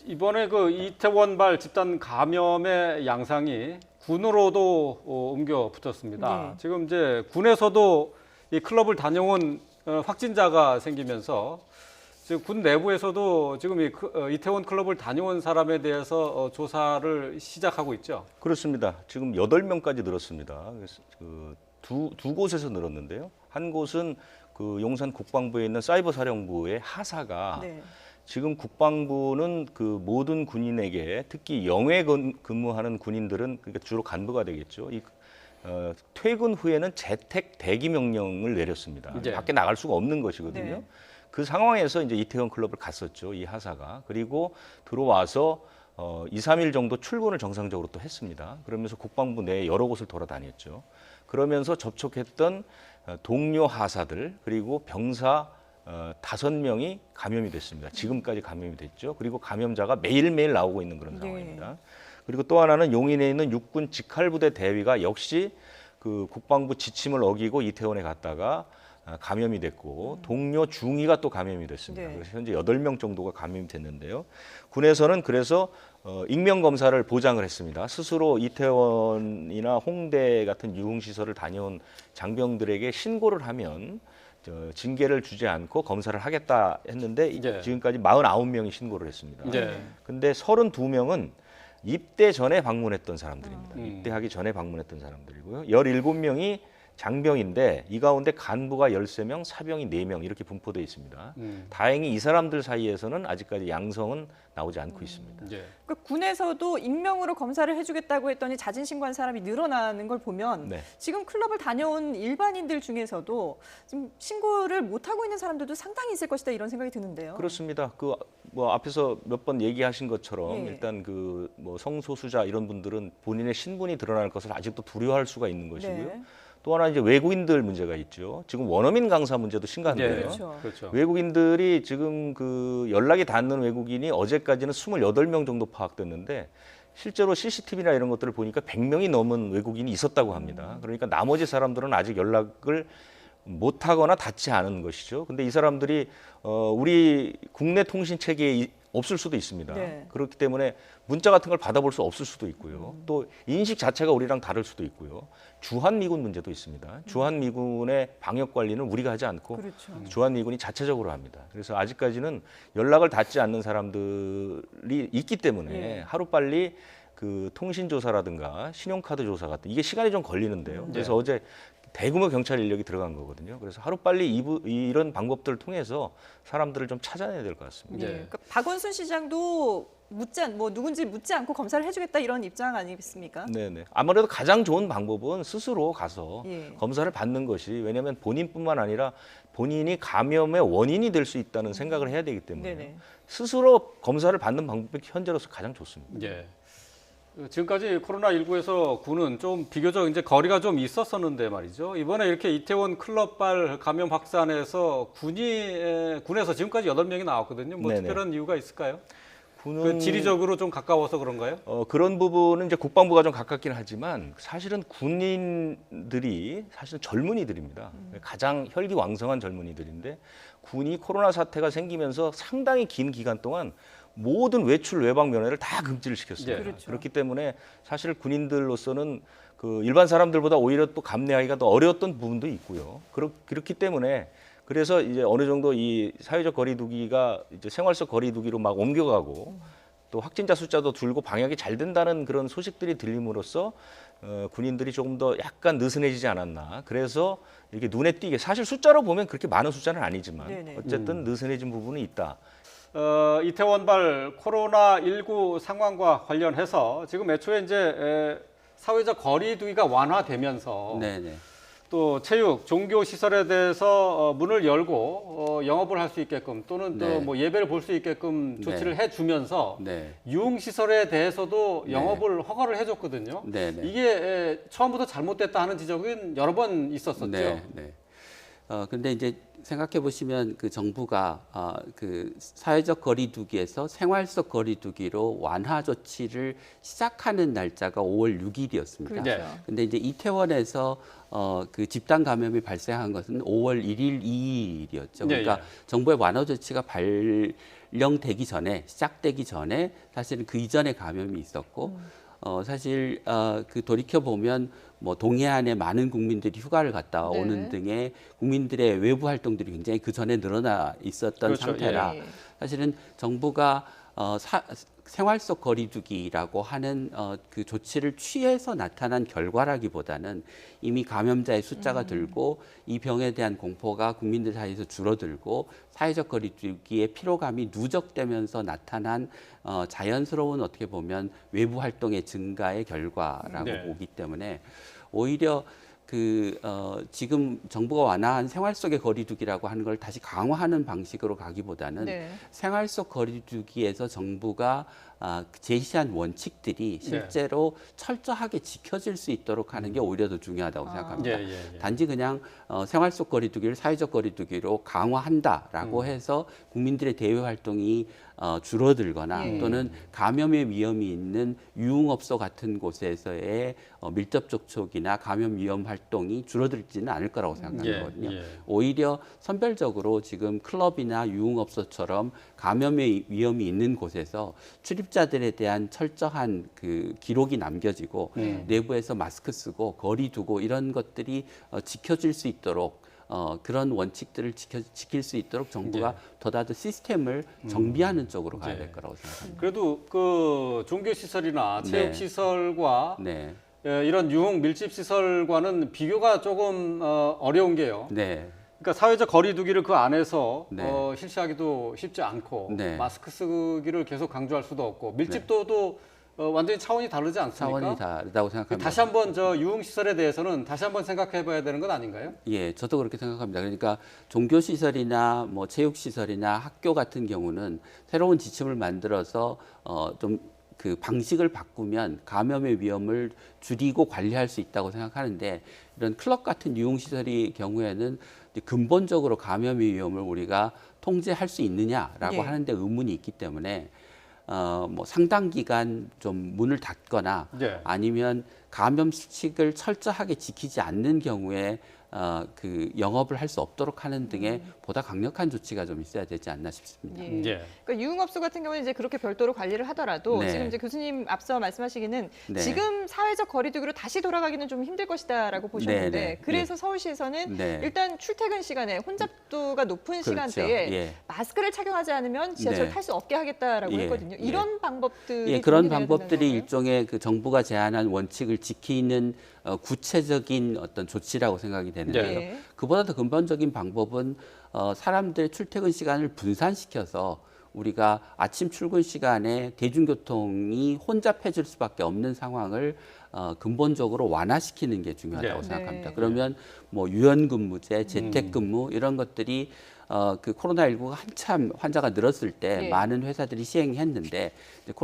Speaker 1: 이번에 그 이태원발 집단 감염의 양상이 군으로도 옮겨 붙었습니다.
Speaker 2: 네.
Speaker 1: 지금 이제 군에서도 이 클럽을 다녀온 확진자가 생기면서 지금 군 내부에서도 지금 이태원 클럽을 다녀온 사람에 대해서 조사를 시작하고 있죠.
Speaker 4: 그렇습니다. 지금 8명까지 늘었습니다. 그래서 두 곳에서 늘었는데요. 한 곳은 그 용산 국방부에 있는 사이버 사령부의 하사가
Speaker 2: 네.
Speaker 4: 지금 국방부는 그 모든 군인에게 특히 영외 근무하는 군인들은 그러니까 주로 간부가 되겠죠. 퇴근 후에는 재택 대기 명령을 내렸습니다.
Speaker 1: 네.
Speaker 4: 밖에 나갈 수가 없는 것이거든요.
Speaker 2: 네.
Speaker 4: 그 상황에서 이제 이태원 클럽을 갔었죠. 이 하사가. 그리고 들어와서 2, 3일 정도 출근을 정상적으로 또 했습니다. 그러면서 국방부 내 여러 곳을 돌아다녔죠. 그러면서 접촉했던 동료 하사들 그리고 병사 5명이 감염이 됐습니다. 지금까지 감염이 됐죠. 그리고 감염자가 매일매일 나오고 있는 그런
Speaker 2: 네.
Speaker 4: 상황입니다. 그리고 또 하나는 용인에 있는 육군 직할부대 대위가 역시 그 국방부 지침을 어기고 이태원에 갔다가 감염이 됐고 동료 중위가 또 감염이 됐습니다.
Speaker 2: 네.
Speaker 4: 그래서 현재 8명 정도가 감염이 됐는데요. 군에서는 그래서 익명 검사를 보장을 했습니다. 스스로 이태원이나 홍대 같은 유흥시설을 다녀온 장병들에게 신고를 하면 징계를 주지 않고 검사를 하겠다 했는데
Speaker 1: 네.
Speaker 4: 지금까지 49명이 신고를 했습니다.
Speaker 1: 네.
Speaker 4: 근데 32명은 입대 전에 방문했던 사람들입니다.
Speaker 1: 음.
Speaker 4: 입대하기 전에 방문했던 사람들이고요. 17명이 장병인데 이 가운데 간부가 13명, 사병이 4명 이렇게 분포되어 있습니다. 다행히 이 사람들 사이에서는 아직까지 양성은 나오지 않고 있습니다.
Speaker 1: 네.
Speaker 2: 그러니까 군에서도 익명으로 검사를 해주겠다고 했더니 자진 신고한 사람이 늘어나는 걸 보면
Speaker 4: 네.
Speaker 2: 지금 클럽을 다녀온 일반인들 중에서도 지금 신고를 못 하고 있는 사람들도 상당히 있을 것이다 이런 생각이 드는데요.
Speaker 4: 그렇습니다. 그 뭐 앞에서 몇 번 얘기하신 것처럼
Speaker 2: 예.
Speaker 4: 일단 그 뭐 성소수자 이런 분들은 본인의 신분이 드러날 것을 아직도 두려워할 수가 있는 것이고요.
Speaker 2: 네.
Speaker 4: 또 하나 이제 외국인들 문제가 있죠. 지금 원어민 강사 문제도 심각한데요.
Speaker 1: 네.
Speaker 2: 그렇죠.
Speaker 1: 그렇죠.
Speaker 4: 외국인들이 지금 그 연락이 닿는 외국인이 어제까지는 28명 정도 파악됐는데 실제로 CCTV나 이런 것들을 보니까 100명이 넘은 외국인이 있었다고 합니다. 그러니까 나머지 사람들은 아직 연락을 못 하거나 닿지 않은 것이죠. 근데 이 사람들이 우리 국내 통신 체계에 없을 수도 있습니다.
Speaker 2: 네.
Speaker 4: 그렇기 때문에 문자 같은 걸 받아볼 수 없을 수도 있고요. 또 인식 자체가 우리랑 다를 수도 있고요. 주한미군 문제도 있습니다. 주한미군의 방역 관리는 우리가 하지 않고
Speaker 2: 그렇죠.
Speaker 4: 주한미군이 자체적으로 합니다. 그래서 아직까지는 연락을 닿지 않는 사람들이 있기 때문에
Speaker 2: 예.
Speaker 4: 하루빨리 그 통신조사라든가 신용카드 조사 같은 이게 시간이 좀 걸리는데요. 그래서 어제 대규모 경찰 인력이 들어간 거거든요. 그래서 하루빨리 이런 방법들을 통해서 사람들을 좀 찾아내야 될 것 같습니다.
Speaker 2: 네.
Speaker 1: 네.
Speaker 2: 그러니까 박원순 시장도 누군지 묻지 않고 검사를 해주겠다 이런 입장 아니겠습니까?
Speaker 4: 네네. 아무래도 가장 좋은 방법은 스스로 가서
Speaker 2: 예.
Speaker 4: 검사를 받는 것이 왜냐하면 본인뿐만 아니라 본인이 감염의 원인이 될 수 있다는 생각을 해야 되기 때문에
Speaker 2: 네네.
Speaker 4: 스스로 검사를 받는 방법이 현재로서 가장 좋습니다.
Speaker 1: 예. 지금까지 코로나19에서 군은 좀 비교적 이제 거리가 좀 있었었는데 말이죠. 이번에 이렇게 이태원 클럽발 감염 확산해서 군에서 지금까지 8명이 나왔거든요. 뭐
Speaker 4: 네네.
Speaker 1: 특별한 이유가 있을까요?
Speaker 4: 군은
Speaker 1: 그 지리적으로 좀 가까워서 그런가요?
Speaker 4: 그런 부분은 이제 국방부가 좀 가깝긴 하지만 사실은 군인들이 사실은 젊은이들입니다. 가장 혈기왕성한 젊은이들인데 군이 코로나 사태가 생기면서 상당히 긴 기간 동안 모든 외출 외박 면회를 다 금지를 시켰습니다.
Speaker 1: 네.
Speaker 2: 그렇죠.
Speaker 4: 그렇기 때문에 사실 군인들로서는 그 일반 사람들보다 오히려 또 감내하기가 더 어려웠던 부분도 있고요. 그렇기 때문에 그래서 이제 어느 정도 이 사회적 거리두기가 이제 생활 속 거리두기로 막 옮겨가고 또 확진자 숫자도 줄고 방역이 잘 된다는 그런 소식들이 들림으로써 군인들이 조금 더 약간 느슨해지지 않았나. 그래서 이렇게 눈에 띄게 사실 숫자로 보면 그렇게 많은 숫자는 아니지만
Speaker 2: 네네.
Speaker 4: 어쨌든 느슨해진 부분이 있다.
Speaker 1: 이태원발 코로나19 상황과 관련해서 지금 애초에 이제 사회적 거리두기가 완화되면서
Speaker 5: 네네.
Speaker 1: 또 체육, 종교 시설에 대해서 문을 열고 영업을 할 수 있게끔 또는 또
Speaker 5: 네.
Speaker 1: 뭐 예배를 볼 수 있게끔 조치를 해주면서
Speaker 5: 네.
Speaker 1: 유흥 시설에 대해서도 영업을 허가를 해줬거든요.
Speaker 5: 네네.
Speaker 1: 이게 처음부터 잘못됐다 하는 지적은 여러 번 있었었죠.
Speaker 5: 네. 네. 근데 이제 생각해 보시면 그 정부가 그 사회적 거리두기에서 생활 속 거리두기로 완화 조치를 시작하는 날짜가 5월 6일이었습니다.
Speaker 2: 그렇죠.
Speaker 1: 네.
Speaker 5: 근데 이제 이태원에서 그 집단 감염이 발생한 것은 5월 1일, 2일이었죠. 그러니까
Speaker 1: 예.
Speaker 5: 정부의 완화 조치가 발령되기 전에 시작되기 전에 사실은 그 이전에 감염이 있었고 사실 그 돌이켜 보면 뭐 동해안에 많은 국민들이 휴가를 갔다
Speaker 2: 네.
Speaker 5: 오는 등의 국민들의 외부 활동들이 굉장히 그 전에 늘어나 있었던
Speaker 1: 그렇죠.
Speaker 5: 상태라
Speaker 2: 예.
Speaker 5: 사실은 정부가 생활 속 거리두기라고 하는 그 조치를 취해서 나타난 결과라기보다는 이미 감염자의 숫자가 들고 이 병에 대한 공포가 국민들 사이에서 줄어들고 사회적 거리두기의 피로감이 누적되면서 나타난 자연스러운 어떻게 보면 외부 활동의 증가의 결과라고
Speaker 1: 네.
Speaker 5: 보기 때문에 오히려 지금 정부가 완화한 생활 속의 거리두기라고 하는 걸 다시 강화하는 방식으로 가기보다는
Speaker 2: 네.
Speaker 5: 생활 속 거리두기에서 정부가 제시한 원칙들이 실제로 철저하게 지켜질 수 있도록 하는 게 오히려 더 중요하다고 생각합니다. 단지 그냥 생활 속 거리두기를 사회적 거리두기로 강화한다라고 해서 국민들의 대외 활동이 줄어들거나 또는 감염의 위험이 있는 유흥업소 같은 곳에서의 밀접 접촉이나 감염 위험 활동이 줄어들지는 않을 거라고 생각하거든요. 오히려 선별적으로 지금 클럽이나 유흥업소처럼 감염의 위험이 있는 곳에서 출입자들에 대한 철저한 그 기록이 남겨지고 내부에서 마스크 쓰고 거리 두고 이런 것들이 지켜질 수 있도록 그런 원칙들을 지킬 수 있도록 정부가 더더 시스템을 정비하는 쪽으로 가야 될 거라고 생각합니다.
Speaker 1: 그래도 그 종교 시설이나 체육 시설과 이런 유흥 밀집 시설과는 비교가 조금 어려운 게요. 그러니까 사회적 거리두기를 그 안에서 실시하기도 쉽지 않고 마스크 쓰기를 계속 강조할 수도 없고 밀집도도 완전히 차원이 다르지 않습니까?
Speaker 5: 차원이 다르다고 생각합니다.
Speaker 1: 다시 한번 저 유흥 시설에 대해서는 다시 한번 생각해봐야 되는 건 아닌가요?
Speaker 5: 예, 저도 그렇게 생각합니다. 그러니까 종교 시설이나 뭐 체육 시설이나 학교 같은 경우는 새로운 지침을 만들어서 좀 그 방식을 바꾸면 감염의 위험을 줄이고 관리할 수 있다고 생각하는데 이런 클럽 같은 유흥 시설의 경우에는 근본적으로 감염의 위험을 우리가 통제할 수 있느냐라고 하는데 의문이 있기 때문에 뭐 상당 기간 좀 문을 닫거나 아니면 감염 수칙을 철저하게 지키지 않는 경우에 그 영업을 할 수 없도록 하는 등의 보다 강력한 조치가 좀 있어야 되지 않나 싶습니다.
Speaker 2: 그러니까 유흥업소 같은 경우는 이제 그렇게 별도로 관리를 하더라도 지금 이제 교수님 앞서 말씀하시기는 지금 사회적 거리두기로 다시 돌아가기는 좀 힘들 것이다라고 보셨는데 그래서 서울시에서는 일단 출퇴근 시간에 혼잡도가 높은 시간대에 마스크를 착용하지 않으면 지하철 탈 수 없게 하겠다라고 했거든요. 이런 방법들이
Speaker 5: 그런 방법들이 일종의 그 정부가 제안한 원칙을 지키는 구체적인 어떤 조치라고 생각이 되는데요. 그보다 더 근본적인 방법은 사람들의 출퇴근 시간을 분산시켜서 우리가 아침 출근 시간에 대중교통이 혼잡해질 수밖에 없는 상황을 근본적으로 완화시키는 게 중요하다고 생각합니다. 그러면 뭐 유연근무제, 재택근무 이런 것들이 그 코로나19가 한참 환자가 늘었을 때 많은 회사들이 시행했는데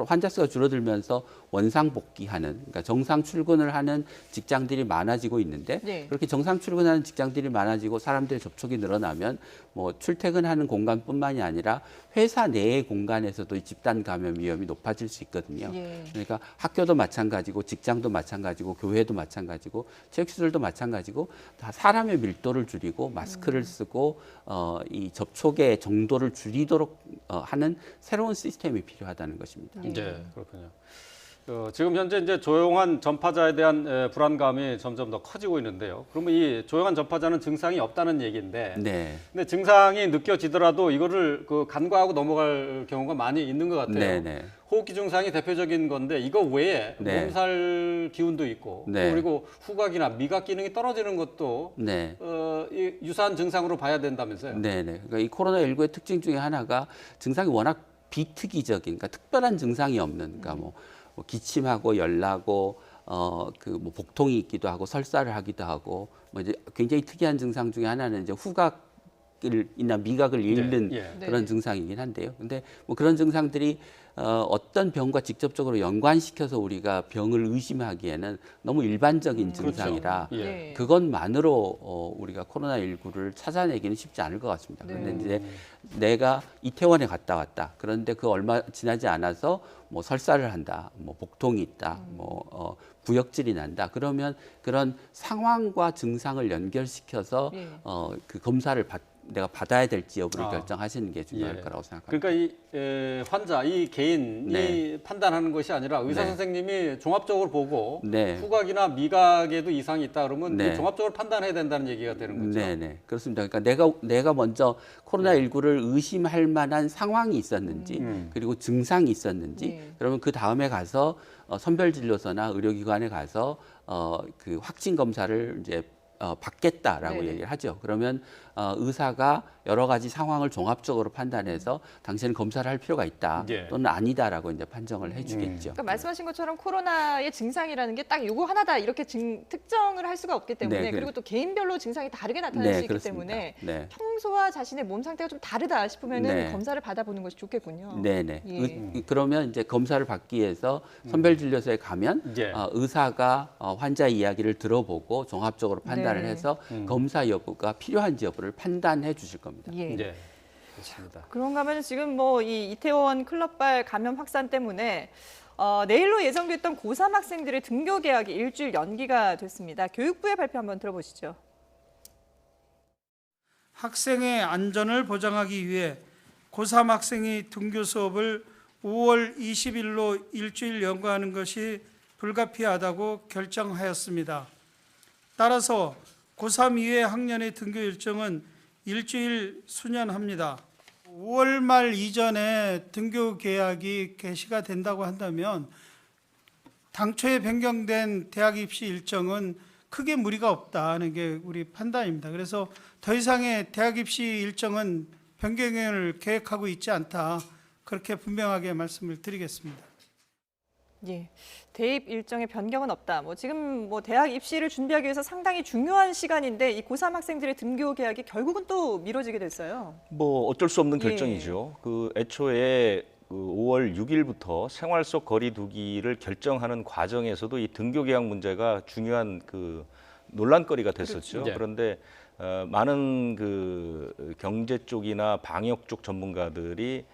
Speaker 5: 환자 수가 줄어들면서 원상 복귀하는 그러니까 정상 출근을 하는 직장들이 많아지고 있는데 그렇게 정상 출근하는 직장들이 많아지고 사람들의 접촉이 늘어나면 뭐 출퇴근하는 공간뿐만이 아니라 회사 내의 공간에서도 이 집단 감염 위험이 높아질 수 있거든요. 그러니까 학교도 마찬가지고 직장도 마찬가지고 교회도 마찬가지고 체육시설도 마찬가지고 다 사람의 밀도를 줄이고 마스크를 쓰고 이 접촉의 정도를 줄이도록 하는 새로운 시스템이 필요하다는 것입니다.
Speaker 1: 그렇군요. 지금 현재 이제 조용한 전파자에 대한 불안감이 점점 더 커지고 있는데요. 그러면 이 조용한 전파자는 증상이 없다는 얘기인데, 근데 증상이 느껴지더라도 이거를 그 간과하고 넘어갈 경우가 많이 있는 것 같아요. 호흡기 증상이 대표적인 건데 이거 외에 몸살 기운도 있고 그리고 후각이나 미각 기능이 떨어지는 것도 이 유사한 증상으로 봐야 된다면서요?
Speaker 5: 그러니까 이 코로나19의 특징 중에 하나가 증상이 워낙 비특이적인, 그러니까 특별한 증상이 없는, 그러니까 뭐 기침하고 열나고 그 뭐 복통이 있기도 하고 설사를 하기도 하고 뭐 이제 굉장히 특이한 증상 중에 하나는 이제 후각이나 미각을 잃는 그런 증상이긴 한데요. 근데 뭐 그런 증상들이 어떤 병과 직접적으로 연관시켜서 우리가 병을 의심하기에는 너무 일반적인 증상이라 그것만으로 우리가 코로나19를 찾아내기는 쉽지 않을 것 같습니다. 그런데 이제 내가 이태원에 갔다 왔다. 그런데 그 얼마 지나지 않아서 뭐 설사를 한다, 뭐 복통이 있다, 뭐 구역질이 난다. 그러면 그런 상황과 증상을 연결시켜서 그 검사를 내가 받아야 될지 여부를 결정하시는 게 중요할 거라고 생각합니다.
Speaker 1: 그러니까 이 환자, 이 개인이 판단하는 것이 아니라 의사 선생님이 종합적으로 보고 후각이나 미각에도 이상이 있다 그러면 종합적으로 판단해야 된다는 얘기가 되는 거죠.
Speaker 5: 그렇습니다. 그러니까 내가 먼저 코로나19를 의심할 만한 상황이 있었는지 그리고 증상이 있었는지 그러면 그 다음에 가서 선별진료소나 의료기관에 가서 그 확진 검사를 이제 받겠다라고 얘기를 하죠. 그러면 의사가 여러 가지 상황을 종합적으로 판단해서 당신은 검사를 할 필요가 있다
Speaker 1: 예.
Speaker 5: 또는 아니다라고 이제 판정을 해주겠죠.
Speaker 2: 그러니까 말씀하신 것처럼 코로나의 증상이라는 게 딱 요거 하나다 이렇게 특정을 할 수가 없기 때문에
Speaker 5: 네,
Speaker 2: 그리고 또 개인별로 증상이 다르게 나타날 수 있기
Speaker 5: 그렇습니다.
Speaker 2: 때문에
Speaker 5: 네.
Speaker 2: 평소와 자신의 몸 상태가 좀 다르다 싶으면은
Speaker 5: 네.
Speaker 2: 검사를 받아보는 것이 좋겠군요.
Speaker 5: 네네.
Speaker 2: 예.
Speaker 5: 그러면 이제 검사를 받기 위해서 선별진료소에 가면
Speaker 1: 예.
Speaker 5: 의사가 환자 이야기를 들어보고 종합적으로 판단을
Speaker 2: 네.
Speaker 5: 해서 검사 여부가 필요한지 여부를 판단해 주실 겁니다.
Speaker 2: 예.
Speaker 1: 네, 그렇습니다.
Speaker 2: 그런가 하면 지금 뭐 이 이태원 클럽발 감염 확산 때문에 내일로 예정됐던 고3 학생들의 등교 개학이 일주일 연기가 됐습니다. 교육부의 발표 한번 들어보시죠.
Speaker 6: 학생의 안전을 보장하기 위해 고3 학생이 등교 수업을 5월 20일로 일주일 연거하는 것이 불가피하다고 결정하였습니다. 따라서 고3 이외 학년의 등교 일정은 일주일 수년합니다. 5월 말 이전에 등교 계약이 개시가 된다고 한다면 당초에 변경된 대학 입시 일정은 크게 무리가 없다는 게 우리 판단입니다. 그래서 더 이상의 대학 입시 일정은 변경을 계획하고 있지 않다. 그렇게 분명하게 말씀을 드리겠습니다.
Speaker 2: 예, 대입 일정의 변경은 없다. 뭐 지금 뭐 대학 입시를 준비하기 위해서 상당히 중요한 시간인데 이 고3 학생들의 등교 계약이 결국은 또 미뤄지게 됐어요.
Speaker 4: 뭐 어쩔 수 없는
Speaker 2: 예.
Speaker 4: 결정이죠. 그 애초에 그 5월 6일부터 생활 속 거리 두기를 결정하는 과정에서도 이 등교 계약 문제가 중요한 그 논란거리가 됐었죠.
Speaker 1: 그렇죠. 예.
Speaker 4: 그런데 많은 그 경제 쪽이나 방역 쪽 전문가들이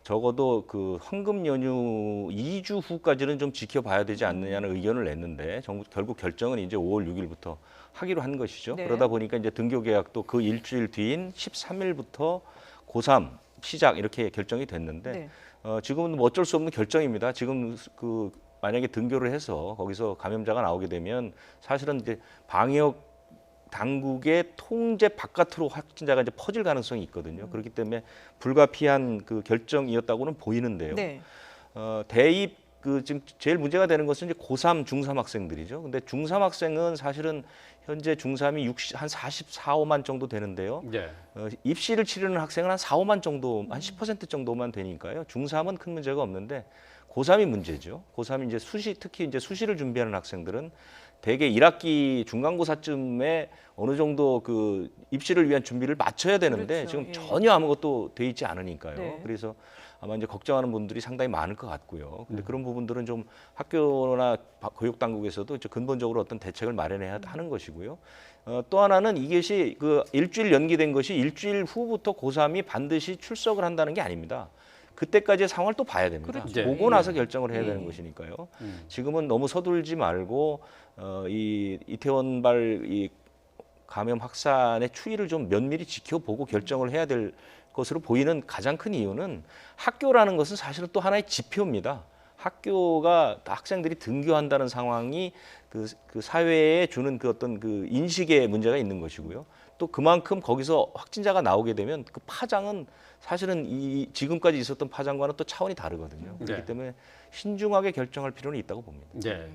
Speaker 4: 적어도 그 황금 연휴 2주 후까지는 좀 지켜봐야 되지 않느냐는 의견을 냈는데 결국 결정은 이제 5월 6일부터 하기로 한 것이죠.
Speaker 2: 네.
Speaker 4: 그러다 보니까 이제 등교 계약도 그 일주일 뒤인 13일부터 고3 시작 이렇게 결정이 됐는데
Speaker 2: 네.
Speaker 4: 지금은 뭐 어쩔 수 없는 결정입니다. 지금 그 만약에 등교를 해서 거기서 감염자가 나오게 되면 사실은 이제 방역 당국의 통제 바깥으로 확진자가 이제 퍼질 가능성이 있거든요. 그렇기 때문에 불가피한 그 결정이었다고는 보이는데요.
Speaker 2: 네.
Speaker 4: 대입 그 지금 제일 문제가 되는 것은 이제 고3, 중3 학생들이죠. 근데 중3 학생은 사실은 현재 중3이 한 44, 5만 정도 되는데요.
Speaker 1: 예.
Speaker 4: 입시를 치르는 학생은 한 4, 5만 정도, 한 10% 정도만 되니까요. 중3은 큰 문제가 없는데 고3이 문제죠. 고3이 이제 특히 이제 수시를 준비하는 학생들은 대개 1학기 중간고사쯤에 어느 정도 그 입시를 위한 준비를 마쳐야 되는데
Speaker 2: 그렇죠.
Speaker 4: 지금
Speaker 2: 예.
Speaker 4: 전혀 아무것도 돼 있지 않으니까요.
Speaker 2: 네.
Speaker 4: 그래서 아마 이제 걱정하는 분들이 상당히 많을 것 같고요. 근데 그런 부분들은 좀 학교나 교육 당국에서도 근본적으로 어떤 대책을 마련해야 하는 것이고요. 또 하나는 이것이 그 일주일 연기된 것이 일주일 후부터 고3이 반드시 출석을 한다는 게 아닙니다. 그때까지의 상황을 또 봐야 됩니다.
Speaker 2: 그렇죠.
Speaker 4: 보고
Speaker 2: 예.
Speaker 4: 나서 결정을 해야
Speaker 2: 예.
Speaker 4: 되는 것이니까요. 지금은 너무 서둘지 말고 이 이태원발 이 감염 확산의 추이를 좀 면밀히 지켜보고 결정을 해야 될 것으로 보이는 가장 큰 이유는 학교라는 것은 사실은 또 하나의 지표입니다. 학교가 학생들이 등교한다는 상황이 그 사회에 주는 그 어떤 그 인식의 문제가 있는 것이고요. 또 그만큼 거기서 확진자가 나오게 되면 그 파장은 사실은 이 지금까지 있었던 파장과는 또 차원이 다르거든요. 그렇기
Speaker 1: 네.
Speaker 4: 때문에 신중하게 결정할 필요는 있다고 봅니다.
Speaker 1: 네.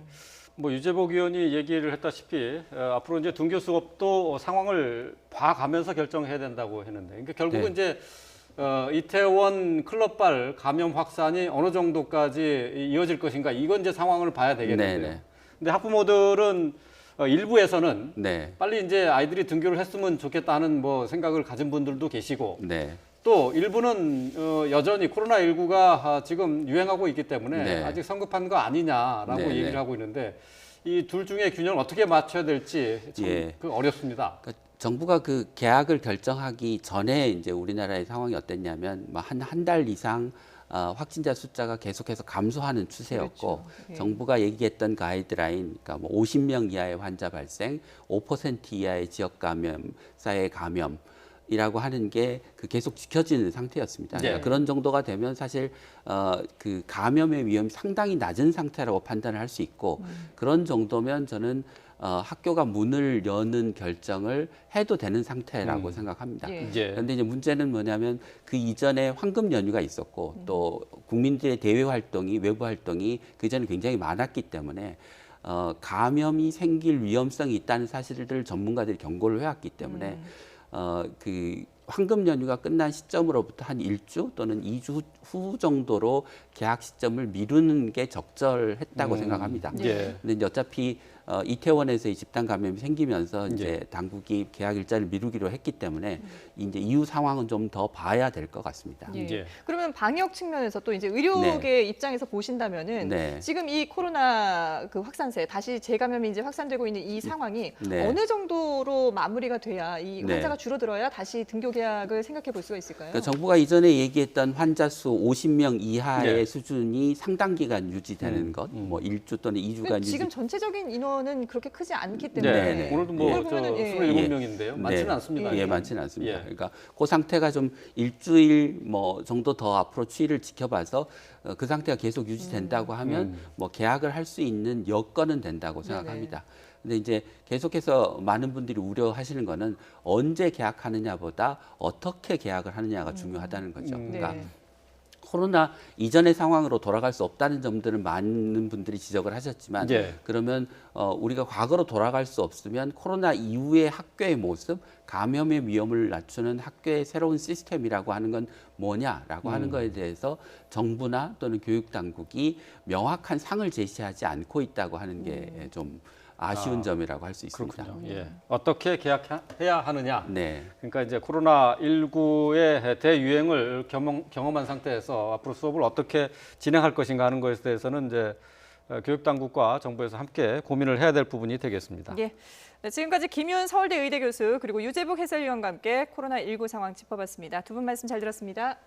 Speaker 1: 뭐 유재복 의원이 얘기를 했다시피 앞으로 이제 등교 수업도 상황을 봐가면서 결정해야 된다고 했는데, 그러니까 결국은
Speaker 5: 네.
Speaker 1: 이제 이태원 클럽발 감염 확산이 어느 정도까지 이어질 것인가, 이건 이제 상황을 봐야 되겠는데요.
Speaker 5: 네네.
Speaker 1: 근데 학부모들은 일부에서는
Speaker 5: 네.
Speaker 1: 빨리 이제 아이들이 등교를 했으면 좋겠다는 뭐 생각을 가진 분들도 계시고,
Speaker 5: 네.
Speaker 1: 또 일부는 여전히 코로나19가 지금 유행하고 있기 때문에
Speaker 5: 네.
Speaker 1: 아직 성급한 거 아니냐라고
Speaker 5: 네,
Speaker 1: 얘기를
Speaker 5: 네.
Speaker 1: 하고 있는데, 이 둘 중에 균형을 어떻게 맞춰야 될지 참
Speaker 5: 예.
Speaker 1: 어렵습니다.
Speaker 5: 그러니까 정부가 그 계약을 결정하기 전에 이제 우리나라의 상황이 어땠냐면 뭐 한 달 이상 확진자 숫자가 계속해서 감소하는 추세였고,
Speaker 2: 그렇죠. 예.
Speaker 5: 정부가 얘기했던 가이드라인, 그러니까 뭐 50명 이하의 환자 발생, 5% 이하의 지역 감염, 사회 감염. 이라고 하는 게 그 계속 지켜지는 상태였습니다. 그러니까
Speaker 1: 네.
Speaker 5: 그런 정도가 되면 사실 그 감염의 위험이 상당히 낮은 상태라고 판단을 할 수 있고, 그런 정도면 저는 학교가 문을 여는 결정을 해도 되는 상태라고 생각합니다.
Speaker 2: 예.
Speaker 1: 이제
Speaker 5: 그런데 이제 문제는 뭐냐면 그 이전에 황금 연휴가 있었고 또 국민들의 대외 활동이, 외부 활동이 그 전에 굉장히 많았기 때문에 감염이 생길 위험성이 있다는 사실을 전문가들이 경고를 해왔기 때문에 그 황금 연휴가 끝난 시점으로부터 한 1주 또는 2주 후 정도로 개학 시점을 미루는 게 적절했다고 생각합니다.
Speaker 1: 예.
Speaker 5: 근데 이제 어차피 이태원에서 이 집단 감염이 생기면서 이제 당국이 개학 일자를 미루기로 했기 때문에 이제 이후 상황은 좀 더 봐야 될 것 같습니다.
Speaker 2: 예.
Speaker 1: 예.
Speaker 2: 그러면 방역 측면에서 또 이제 의료계 입장에서 보신다면은
Speaker 5: 네.
Speaker 2: 지금 이 코로나 그 확산세 다시 재감염이 이제 확산되고 있는 이 상황이
Speaker 5: 네.
Speaker 2: 어느 정도로 마무리가 돼야 이
Speaker 5: 네.
Speaker 2: 환자가 줄어들어야 다시 등교 계약을 생각해 볼 수가 있을까요?
Speaker 5: 그러니까 정부가 이전에 얘기했던 환자 수 50명 이하의
Speaker 1: 네.
Speaker 5: 수준이 상당 기간 유지되는 것, 뭐 1주 또는 2주간 유지.
Speaker 2: 지금 전체적인 인원은 그렇게 크지 않기 때문에
Speaker 1: 네.
Speaker 5: 네.
Speaker 1: 오늘도 뭐
Speaker 2: 예.
Speaker 1: 저
Speaker 2: 보면은, 예.
Speaker 1: 27명인데요. 많지는
Speaker 5: 네.
Speaker 1: 않습니다.
Speaker 5: 예, 많지는 않습니다.
Speaker 1: 예.
Speaker 5: 그러니까 그 상태가 좀 일주일 뭐 정도 더 앞으로 추이를 지켜봐서 그 상태가 계속 유지된다고 하면 뭐 계약을 할 수 있는 여건은 된다고 생각합니다. 근데 이제 계속해서 많은 분들이 우려하시는 거는 언제 계약하느냐보다 어떻게 계약을 하느냐가 중요하다는 거죠. 그러니까
Speaker 2: 네.
Speaker 5: 코로나 이전의 상황으로 돌아갈 수 없다는 점들은 많은 분들이 지적을 하셨지만
Speaker 1: 예.
Speaker 5: 그러면 우리가 과거로 돌아갈 수 없으면 코로나 이후의 학교의 모습, 감염의 위험을 낮추는 학교의 새로운 시스템이라고 하는 건 뭐냐라고 하는 거에 대해서 정부나 또는 교육 당국이 명확한 상을 제시하지 않고 있다고 하는 게 좀 아쉬운 점이라고 할 수 있습니다.
Speaker 1: 그렇군요. 예. 어떻게 계약해야 하느냐.
Speaker 5: 네.
Speaker 1: 그러니까 이제 코로나19의 대유행을 경험한 상태에서 앞으로 수업을 어떻게 진행할 것인가 하는 것에 대해서는 이제 교육 당국과 정부에서 함께 고민을 해야 될 부분이 되겠습니다.
Speaker 2: 예. 네, 지금까지 김윤 서울대 의대 교수 그리고 유재복 해설위원과 함께 코로나19 상황 짚어봤습니다. 두 분 말씀 잘 들었습니다.